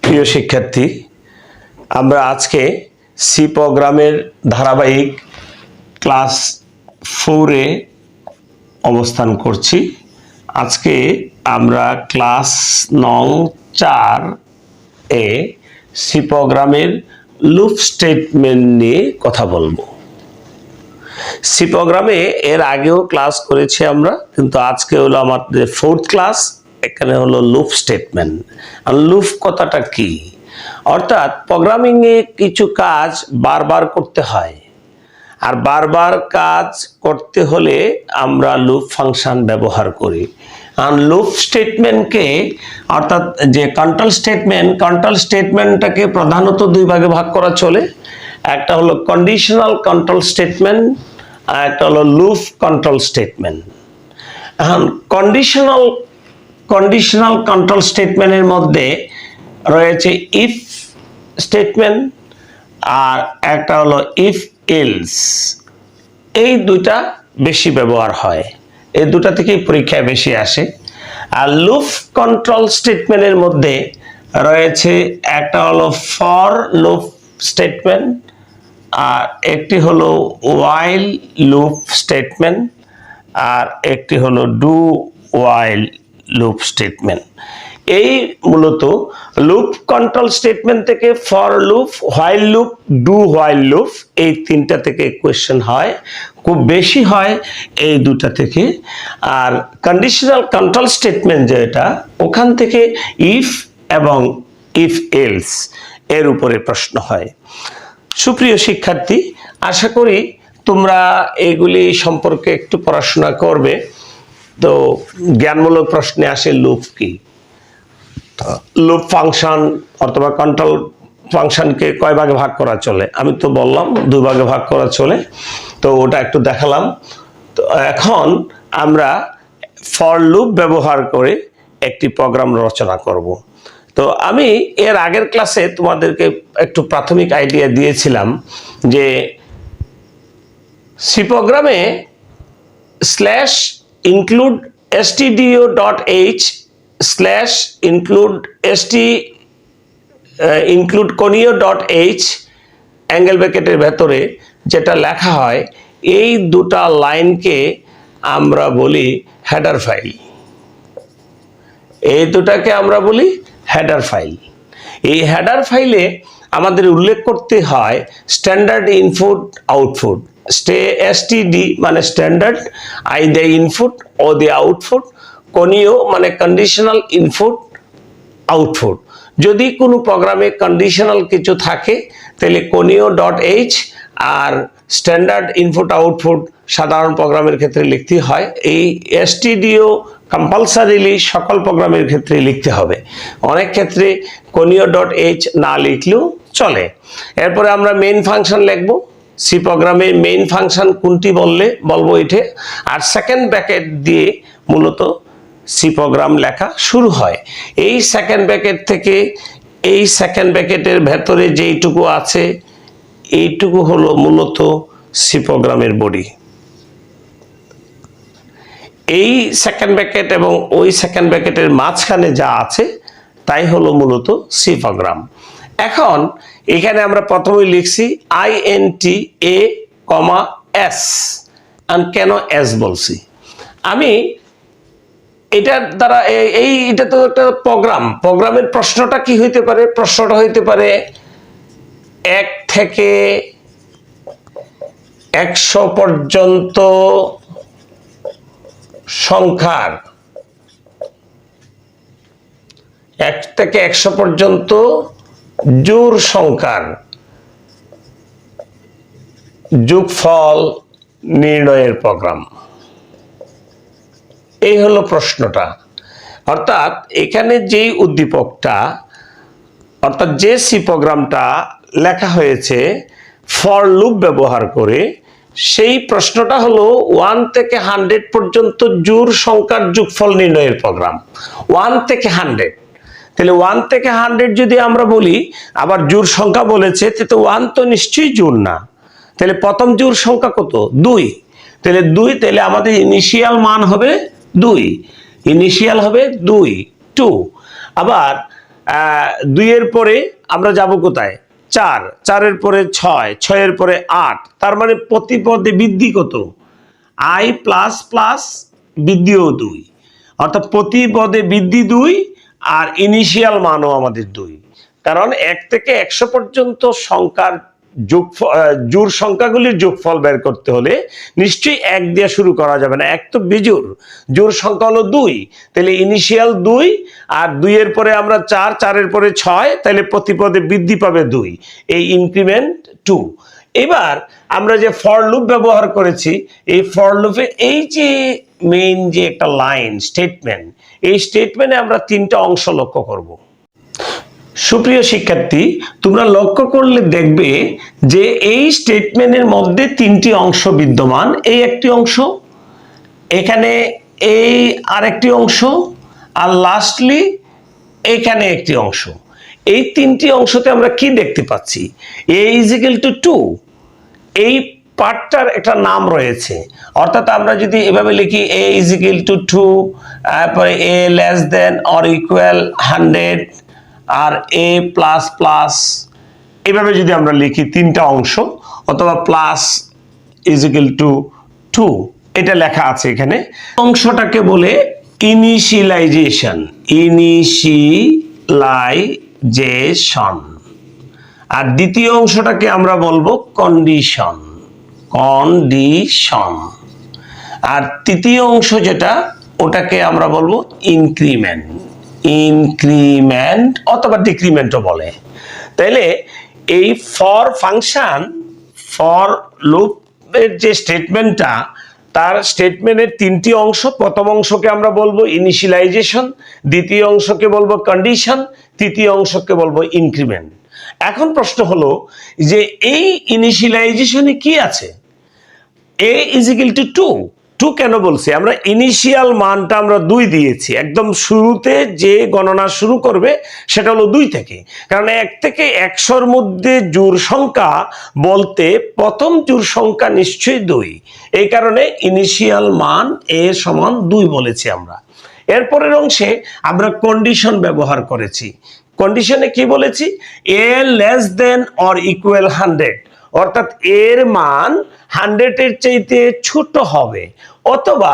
প্রিয় শিক্ষার্থী, আমরা আজকে সি প্রোগ্রামের ধারাবাহিক ক্লাস 4 এ অবস্থান করছি। আজকে আমরা ক্লাস নং 4 এ সি প্রোগ্রামের লুপ স্টেটমেন্ট নিয়ে কথা বলবো। সি প্রোগ্রামে এর আগেও ক্লাস করেছি আমরা, কিন্তু আজকে হলো আমাদের 4th ক্লাস। এখানে হলো লুপ স্টেটমেন্ট। আর লুপ কথাটা কি? অর্থাৎ প্রোগ্রামিং এ কিছু কাজ বারবার করতে হয়, আর বারবার কাজ করতে হলে আমরা লুপ ফাংশন ব্যবহার করি। আর লুপ স্টেটমেন্টকে অর্থাৎ যে কন্ট্রোল স্টেটমেন্টটাকে প্রধানত দুই ভাগে ভাগ করা চলে। একটা হলো কন্ডিশনাল কন্ট্রোল স্টেটমেন্ট, আর একটা হলো লুপ কন্ট্রোল স্টেটমেন্ট। এখন কন্ডিশনাল কন্ট্রোল স্টেটমেন্টের মধ্যে রয়েছে ইফ স্টেটমেন্ট আর একটা হলো ইফ এলস। এই দুইটা বেশি ব্যবহার হয়, এই দুটা থেকেই পরীক্ষায় বেশি আসে। আর লুপ কন্ট্রোল স্টেটমেন্টের মধ্যে রয়েছে একটা হলো ফর লুপ স্টেটমেন্ট, আর একটি হলো ওয়াইল লুপ স্টেটমেন্ট, আর একটি হলো ডু ওয়াইল লুপ স্টেটমেন্ট। এই মূলত লুপ কন্ট্রোল স্টেটমেন্ট থেকে for loop, while loop, do while loop, এই তিনটা থেকে কোয়েশ্চেন হয়, খুব বেশি হয় এই দুটা থেকে। আর কন্ডিশনাল কন্ট্রোল স্টেটমেন্ট যেটা, ওখান থেকে ইফ এবং ইফ এলস এর উপরে প্রশ্ন হয়। সুপ্রিয় শিক্ষার্থী, আশা করি তোমরা এগুলি সম্পর্কে একটু পড়াশোনা করবে। তো জ্ঞানমূলক প্রশ্নে আসে লুপ কি, লুপ ফাংশন অথবা কন্ট্রোল ফাংশনকে কয় ভাগে ভাগ করা চলে। আমি তো বললাম দুই ভাগে ভাগ করা চলে, তো ওটা একটু দেখালাম। তো এখন আমরা ফর লুপ ব্যবহার করে একটি প্রোগ্রাম রচনা করব। তো আমি এর আগের ক্লাসে তোমাদেরকে একটু প্রাথমিক আইডিয়া দিয়েছিলাম যে সি প্রোগ্রামে slash include stdio.h slash include conio.h angle ব্র্যাকেটের ভেতরে যেটা লেখা হয়, এই দুটা লাইনকে আমরা বলি হেডার ফাইল। এই দুটাকে আমরা বলি হেডার ফাইল। এই হেডার ফাইলে আমাদের উল্লেখ করতে হয় স্ট্যান্ডার্ড ইনপুট আউটপুট। STD মানে standard, I the input, O the output, conio মানে কন্ডিশনাল ইনপুট আউটপুট। যদি কোনো প্রোগ্রামে কন্ডিশনাল কিছু থাকে তাহলে conio.h, আর স্ট্যান্ডার্ড ইনপুট আউটপুট সাধারণ প্রোগ্রামের ক্ষেত্রে লিখতে হয়। এই stdio কম্পালসারিলি সকল প্রোগ্রামের ক্ষেত্রে লিখতে হবে, অনেক ক্ষেত্রে conio.h না লিখলেও চলে। এরপরে আমরা মেইন ফাংশন লিখব। সি প্রোগ্রামে মেইন ফাংশন কোনটি বলবো এটা। আর সেকেন্ড ব্র্যাকেট দিয়ে মূলত সি প্রোগ্রাম লেখা শুরু হয়। এই সেকেন্ড ব্র্যাকেট থেকে এই সেকেন্ড ব্র্যাকেটের ভেতরে যেইটুকু আছে এইটুকু হলো মূলত সি প্রোগ্রামের বডি। এই সেকেন্ড ব্র্যাকেট এবং ওই সেকেন্ড ব্র্যাকেটের মাঝখানে যা আছে তাই হলো মূলত সি প্রোগ্রাম। এখন এখানে আমরা প্রথমেই লিখছি INT A, S। আর কেন S বলছি? আমি এটার দ্বারা এটা তো একটা প্রোগ্রামের প্রশ্নটা কি হইতে পারে? প্রশ্নটা হইতে পারে 1 থেকে 100 পর্যন্ত সংখ্যার, 1 থেকে 100 পর্যন্ত জোড় সংখ্যার যোগফল নির্ণয়ের প্রোগ্রাম। এই হলো প্রশ্নটা। অর্থাৎ এখানে যেই উদ্দীপকটা, অর্থাৎ যে সি প্রোগ্রামটা লেখা হয়েছে ফর লুপ ব্যবহার করে, সেই প্রশ্নটা হলো 1 থেকে 100 পর্যন্ত জোড় সংখ্যার যোগফল নির্ণয়ের প্রোগ্রাম। 1 থেকে 100, তাহলে 1 থেকে 100 যদি আমরা বলি, আবার জোড় সংখ্যা বলেছে, তো 1 তো নিশ্চয়ই জোড় না। তাহলে প্রথম জোড় সংখ্যা কত? 2। তাহলে 2, তাহলে আমাদের ইনিশিয়াল মান হবে 2, ইনিশিয়াল হবে 2। আবার 2 এর পরে আমরা যাব কোথায়? 4, 4-এর পরে 6, 6-এর পরে 8, তার মানে প্রতি পদে বৃদ্ধি কত? i প্লাস প্লাস বৃদ্ধিও 2, অর্থাৎ প্রতি পদে বৃদ্ধি 2 আর ইনিশিয়াল মানও আমাদের 2। কারণ 1 থেকে 100 পর্যন্ত সংখ্যার জোড় সংখ্যাগুলির যোগফল বের করতে হলে নিশ্চয়ই 1 দিয়ে শুরু করা যাবে না, 1 তো বিজোড়, জোড় সংখ্যা হলো 2, তাহলে ইনিশিয়াল 2 আর 2-এর পরে আমরা 4, 4-এর পরে 6, তাহলে প্রতি পদে বৃদ্ধি পাবে 2, এই ইনক্রিমেন্ট 2। এবার আমরা যে ফর লুপ ব্যবহার করেছি, এই ফর লুপে এই যে মেইন যে একটা লাইন স্টেটমেন্ট, এই স্টেটমেন্টে আমরা 3টা অংশ লক্ষ্য করব। সুপ্রিয় শিক্ষার্থী, তোমরা লক্ষ্য করলে দেখবে যে এই স্টেটমেন্টের মধ্যে 3টি অংশ বিদ্যমান। এই একটি অংশ, এখানে এই আরেকটি অংশ, আর লাস্টলি এখানে একটি অংশ। এই 3টি অংশতে আমরা কি দেখতে পাচ্ছি? a = 2, এই পার্টটার একটা নাম রয়েছে, অর্থাৎ আমরা যদি এভাবে লিখি a = 2, তারপরে a <= 100 আর a প্লাস প্লাস, এভাবে যদি আমরা লিখি 3টা অংশ, অথবা প্লাস = 2, এটা লেখা আছে এখানে। অংশটাকে বলে ইনিশিয়ালাইজেশন, ইনিশিয়ালাইজেশন, আর দ্বিতীয় অংশটাকে আমরা বলবো কন্ডিশন, কন্ডিশন, আর তৃতীয় অংশ যেটা, ওটাকে আমরা বলবো ইনক্রিমেন্ট, ইনক্রিমেন্ট অথবা ডিক্রিমেন্টও বলে। তাইলে এই ফর ফাংশন, ফর লুপের যে স্টেটমেন্টটা, তার স্টেটমেন্টের 3টি অংশ। প্রথম অংশকে আমরা বলবো ইনিশিয়ালাইজেশন, দ্বিতীয় অংশকে বলবো কন্ডিশন, তৃতীয় অংশকে বলবো ইনক্রিমেন্ট। এখন প্রশ্ন হলো যে এই ইনিশিয়ালাইজেশনে কি আছে? a = 2, 2 কেন বলছি? আমরা ইনিশিয়াল মানটা আমরা 2 দিয়েছি, একদম শুরুতে যে গণনা শুরু করবে সেটা হলো 2 থেকে, কারণ 1 থেকে 100-র মধ্যে জোড় সংখ্যা বলতে প্রথম জোড় সংখ্যা নিশ্চয়ই 2, এই কারণে ইনিশিয়াল মান a = 2 বলেছি আমরা। এরপরের অংশে আমরা কন্ডিশন ব্যবহার করেছি। কন্ডিশনে কি বলেছি? a <= 100, অর্থাৎ এর মান 100-এর চাইতে ছোট হবে অথবা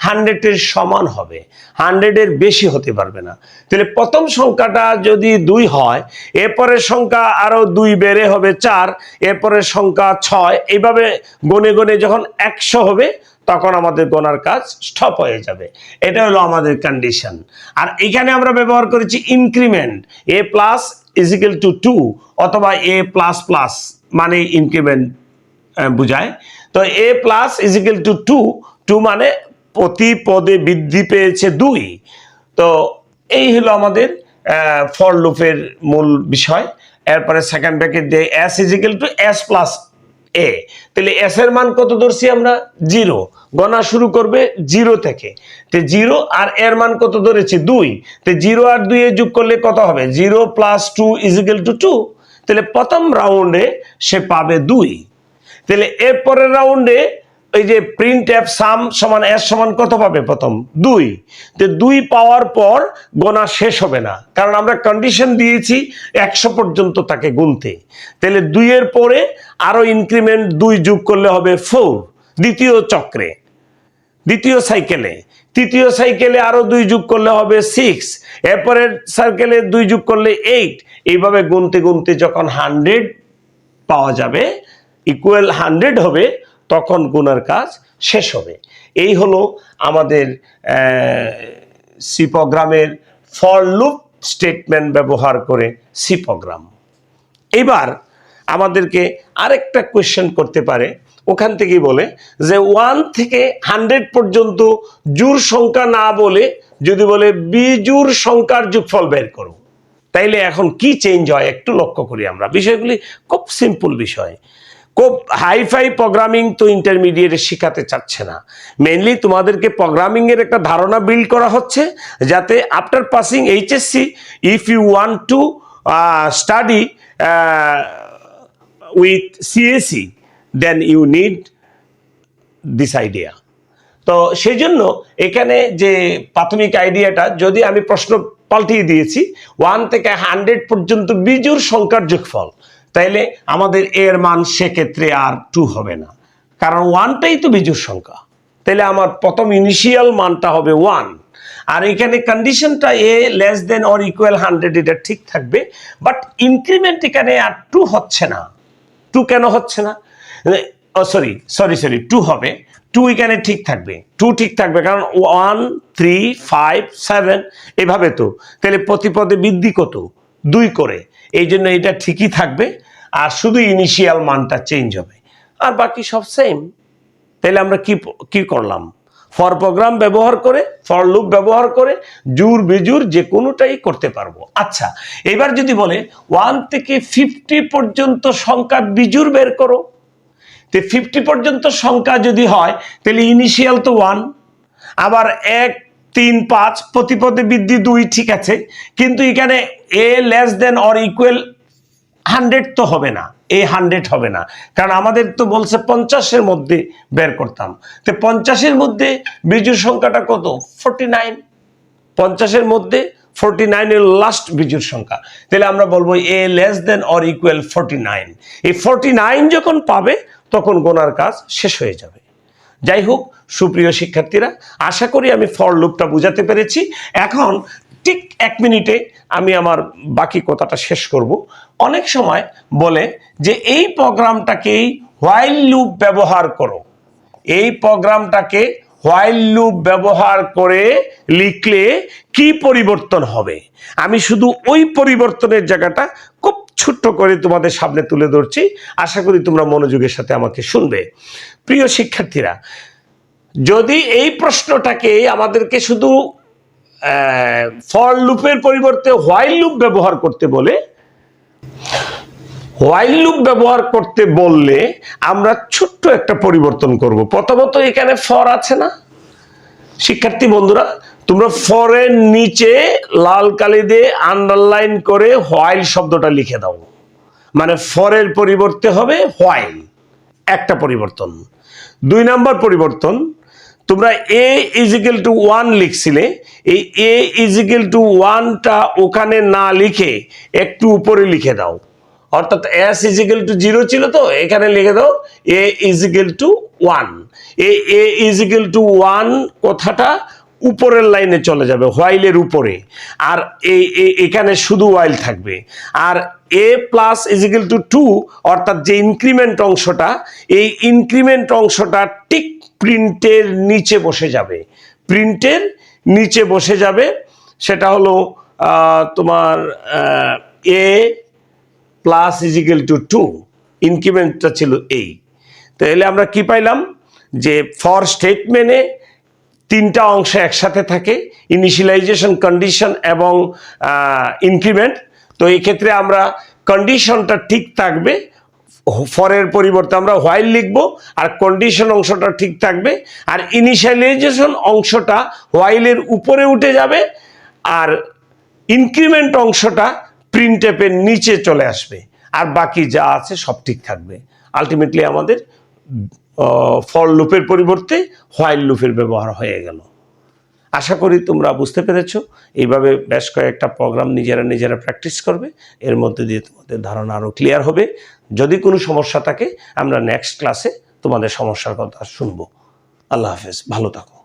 100-এর সমান হবে, 100-এর বেশি হতে পারবে না। তাহলে প্রথম সংখ্যাটা যদি 2 হয়, এরপরের সংখ্যা আরো 2 বেড়ে হবে 4, এরপরের সংখ্যা 6, এইভাবে গনে গনে যখন 100 হবে তখন আমাদের গণার কাজ স্টপ হয়ে যাবে। এটা হলো আমাদের কন্ডিশন। আর এখানে আমরা ব্যবহার করেছি ইনক্রিমেন্ট, a = 2 অথবা a প্লাস প্লাস মানে ইনক্রিমেন্ট বুঝায়। তো a = 2, 2 মানে প্রতি পদে বৃদ্ধি পেয়েছে 2। তো এই হলো আমাদের ফর লুপের মূল বিষয়। এরপরে সেকেন্ড ব্র্যাকেট দিয়ে s = s + a, তাহলে s এর মান কত ধরছি আমরা? 0, গণনা শুরু করবে 0 থেকে, তো 0 আর এর মান কত ধরেছি? 2, তো 0 আর 2 এ যোগ করলে কত হবে? 0 + 2 = 2, তাহলে প্রথম রাউন্ডে সে পাবে 2। তাহলে এর পরের রাউন্ডে এই যে printf sum = s = কত পাবে? প্রথম 2, তো 2 পাওয়ার পর গোনা শেষ হবে না, কারণ আমরা কন্ডিশন দিয়েছি 100 পর্যন্ত তাকে গুনতে। তাহলে 2 এর পরে আরো ইনক্রিমেন্ট 2 যোগ করলে হবে 4 দ্বিতীয় চক্রে, দ্বিতীয় সাইকেলে। তৃতীয় সাইকেলে আরো 2 যোগ করলে হবে 6, এরপরের সাইকেলে 2 যোগ করলে 8, এইভাবে গুনতে গুনতে যখন 100 পাওয়া যাবে, =100 হবে, তখন গুণার কাজ শেষ হবে। এই হলো আমাদের সি প্রোগ্রামের ফর লুপ স্টেটমেন্ট ব্যবহার করে সি প্রোগ্রাম। এবার আমাদেরকে আরেকটা কোয়েশ্চেন করতে পারে, ওখান থেকেই বলে যে 1 থেকে 100 পর্যন্ত জোড় সংখ্যা না বলে যদি বলে বিজোড় সংখ্যার যোগফল বের করো, তাইলে এখন কি চেঞ্জ হয় একটু লক্ষ্য করি আমরা। বিষয়গুলি খুব সিম্পল বিষয়, খুব হাইফাই প্রোগ্রামিং তো ইন্টারমিডিয়েটে শেখাতে চাচ্ছে না। মেইনলি তোমাদেরকে প্রোগ্রামিং এর একটা ধারণা বিল্ড করা হচ্ছে, যাতে after passing HSC if you want to study with CSE then you need this idea. তো সেই জন্য এখানে যে প্রাথমিক আইডিয়াটা, যদি আমি প্রশ্ন পাল্টিয়ে দিয়েছি 1 থেকে 100 পর্যন্ত বিজোড় সংখ্যার যোগফল, তাইলে আমাদের এর মান সেক্ষেত্রে আর 2 হবে না, কারণ 1টাই তো বিজোড় সংখ্যা। তাহলে আমার প্রথম ইনিশিয়াল মানটা হবে 1, আর এখানে কন্ডিশনটা এ লেস দেন অর ইকুয়াল 100 এটা ঠিক থাকবে, বাট ইনক্রিমেন্ট এখানে আর 2 হচ্ছে না। 2 কেন হচ্ছে না? সরি 2 হবে, 2 এখানে ঠিক থাকবে, 2 ঠিক থাকবে কারণ 1 3 5 7 এভাবে তো, তাহলে প্রতি পদে বৃদ্ধি কত 2 করে, এই জন্য এটা ঠিকই থাকবে, আর শুধু ইনিশিয়াল মানটা চেঞ্জ হবে, আর বাকি সব সেম। তাহলে আমরা কি করলাম? ফর প্রোগ্রাম ব্যবহার করে, ফর লুপ ব্যবহার করে জোড় বিজোড় যে কোনোটাই করতে পারবো। আচ্ছা, এবার যদি বলে 1 থেকে 50 পর্যন্ত সংখ্যা বিজোড় বের করো, তো 50 পর্যন্ত সংখ্যা যদি হয় তাহলে ইনিশিয়াল তো 1, আবার 1 3 5 প্রতি পদে বৃদ্ধি 2, ঠিক আছে, কিন্তু এখানে এ লেস দেন অর ইকুয়াল 100 তো হবে না, এই 100 হবে না, কারণ আমাদের তো বলছে 50-এর মধ্যে বের করতাম। তো 50-এর মধ্যে বিজোড় সংখ্যাটা কত? 49। 50-এর মধ্যে 49 এর লাস্ট বিজোড় সংখ্যা, তাহলে আমরা বলবো এ লেস দেন অর ইকুয়াল 49। এই 49 যখন পাবে তখন গোনার কাজ শেষ হয়ে যাবে। যাই হোক সুপ্রিয় শিক্ষার্থীরা, আশা করি আমি ফর লুপটা বুঝাতে পেরেছি। এখন ঠিক 1 মিনিটে আমি আমার বাকি কথাটা শেষ করব। অনেক সময় বলে যে এই প্রোগ্রামটাকেই হোয়াইল লুপ ব্যবহার করো, এই প্রোগ্রামটাকে হোয়াইল লুপ ব্যবহার করে লিখলে কি পরিবর্তন হবে। আমি শুধু ওই পরিবর্তনের জায়গাটা খুব ছোট্ট করে তোমাদের সামনে তুলে ধরছি, আশা করি তোমরা মনোযোগের সাথে আমাকে শুনবে। প্রিয় শিক্ষার্থীরা, যদি এই প্রশ্নটাকে আমাদেরকে শুধু ফর লুপের পরিবর্তে হোয়াইল লুপ ব্যবহার করতে বলে, হোয়াইল লুপ ব্যবহার করতে বললে আমরা ছোট্ট একটা পরিবর্তন করব। প্রথমত এখানে ফর আছে না শিক্ষার্থী বন্ধুরা, তোমরা ফরের নিচে লাল কালি দিয়ে আন্ডারলাইন করে হোয়াইল শব্দটা লিখে দাও, মানে ফরের পরিবর্তে হবে হোয়াইল, একটা পরিবর্তন। 2 নম্বর পরিবর্তন, তোমরা এ ইজ ইকুয়াল টু 1 লিখছিলে, এই এ ইজ ইকুয়াল টু 1টা ওখানে না লিখে একটু উপরে লিখে দাও, অর্থাৎ এস ইজ ইকুয়াল টু 0 ছিল তো, এখানে লিখে দাও A is equal to 1। A is equal to 1 কথাটা উপরের লাইনে চলে যাবে, হোয়াইলের উপরে, আর এখানে শুধু হোয়াইল থাকবে। আর এ প্লাস ইজ ইকুয়াল টু 2 অর্থাৎ যে ইনক্রিমেন্ট অংশটা, এই ইনক্রিমেন্ট অংশটা ঠিক প্রিন্টের নিচে বসে যাবে, প্রিন্টের নিচে বসে যাবে, সেটা হলো তোমার এ প্লাস ইজ ইকুয়াল টু 2, ইনক্রিমেন্টটা ছিল এই। তাহলে আমরা কি পাইলাম যে ফর স্টেটমেন্টে 3টা অংশ একসাথে থাকে, ইনিশিয়ালাইজেশন, কন্ডিশন এবং ইনক্রিমেন্ট। তো এই ক্ষেত্রে আমরা কন্ডিশনটা ঠিক থাকবে, ফরের পরিবর্তে আমরা হোয়াইল লিখবো, আর কন্ডিশন অংশটা ঠিক থাকবে, আর ইনিশিয়ালাইজেশন অংশটা হোয়াইলের উপরে উঠে যাবে, আর ইনক্রিমেন্ট অংশটা প্রিন্টএফের নিচে চলে আসবে, আর বাকি যা আছে সব ঠিক থাকবে। আলটিমেটলি আমাদের ফর লুপের পরিবর্তে হোয়াইল লুপের ব্যবহার হয়ে গেল। আশা করি তোমরা বুঝতে পেরেছো। এইভাবে বেশ কয়েকটা প্রোগ্রাম নিজেরা প্র্যাকটিস করবে, এর মধ্যে দিয়ে তোমাদের ধারণা আরও ক্লিয়ার হবে। যদি কোনো সমস্যা থাকে আমরা নেক্সট ক্লাসে তোমাদের সমস্যার কথা শুনবো। আল্লাহ হাফেজ, ভালো থাকো।